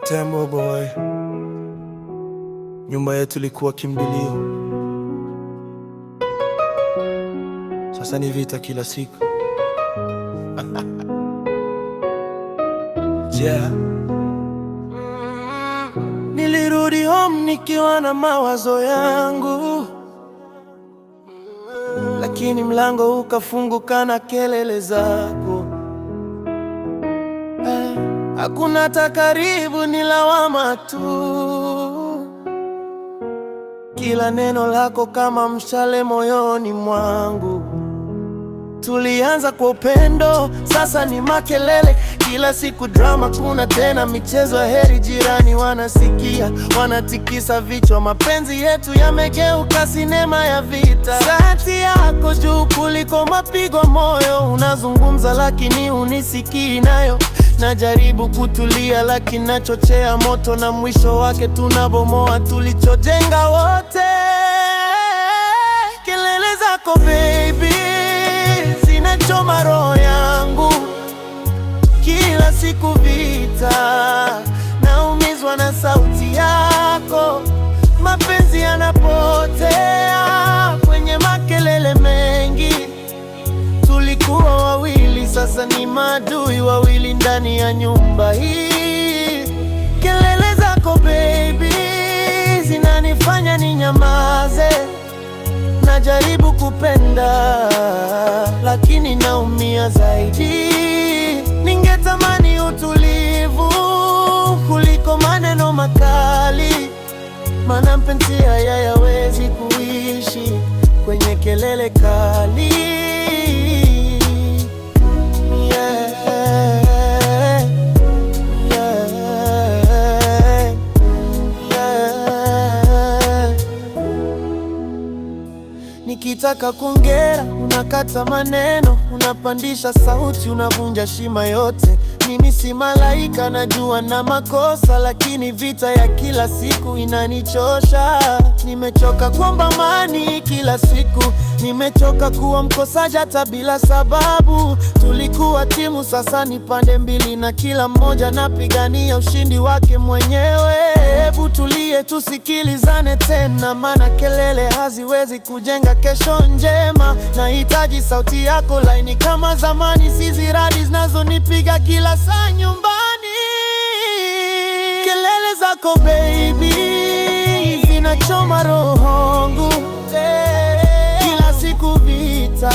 Tembo boy, nyumba yetu ilikuwa kimbilio, sasa ni vita kila siku. Yeah. Nilirudi home nikiwa na mawazo yangu, lakini mlango ukafunguka na kelele zako. Hakuna hata karibu, ni lawama tu. Kila neno lako kama mshale moyoni mwangu. Tulianza kwa upendo, sasa ni makelele. Kila siku drama, kuna tena michezo ya heri. Jirani wanasikia, wanatikisa vichwa. Mapenzi yetu yamegeuka sinema ya vita. Sauti yako juu kuliko mapigo moyo. Unazungumza lakini unisikii nayo. Najaribu kutulia lakini nachochea moto, na mwisho wake tunabomoa tulichojenga wote. Kelele zako baby zinachoma roho yangu. Kila siku vita, naumizwa na sauti yako. Mapenzi yanapotea kwenye makelele mengi. Tulikuwa wawili, sasa ni maadui wawili ndani ya nyumba hii. Kelele zako baby zinanifanya ninyamaze. Najaribu kupenda lakini naumia zaidi. Ningetamani utulivu kuliko maneno makali, maana mpenzi hayawezi kuishi kwenye kelele kali. Nikitaka kuongea unakata maneno, unapandisha sauti, unavunja shima yote. Mimi si malaika, najua na makosa, lakini vita ya kila siku inanichosha. Nimechoka kuomba amani kila siku, nimechoka kuwa mkosaji hata bila sababu. Tulikuwa timu, sasa ni pande mbili, na kila mmoja napigania ushindi wake mwenyewe. Hebu tulie, tusikilizane tena, maana kelele haziwezi kujenga kesho njema. Nahitaji sauti yako laini kama zamani, si ziradi zinazonipiga kila saa nyumbani. Kelele zako baby zinachoma rohongu. Kila siku vita,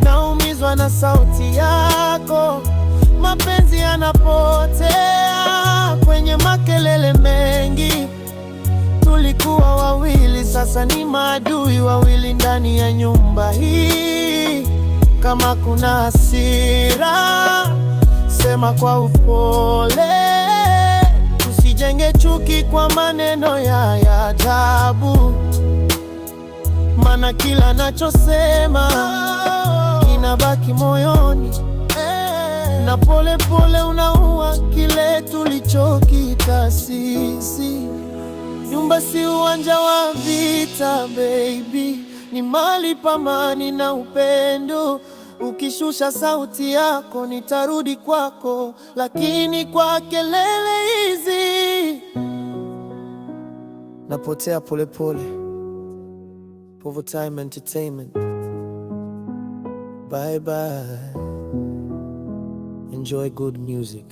naumizwa na sauti yako. Mapenzi yanapotea kwenye makelele mengi. Tulikuwa wawili, sasa ni maadui wawili ndani ya nyumba hii. Kama kuna hasira, sema kwa upole. Tusijenge chuki kwa maneno ya ajabu, maana kila nachosema kinabaki moyoni, na pole pole unaua kile tulichokita sisi. Nyumba si uwanja wa vita baby, ni mahali pa amani na upendo. Ukishusha sauti yako nitarudi kwako, lakini kwa kelele hizi napotea pole pole. Povo Time Entertainment. Bye bye. Enjoy good music.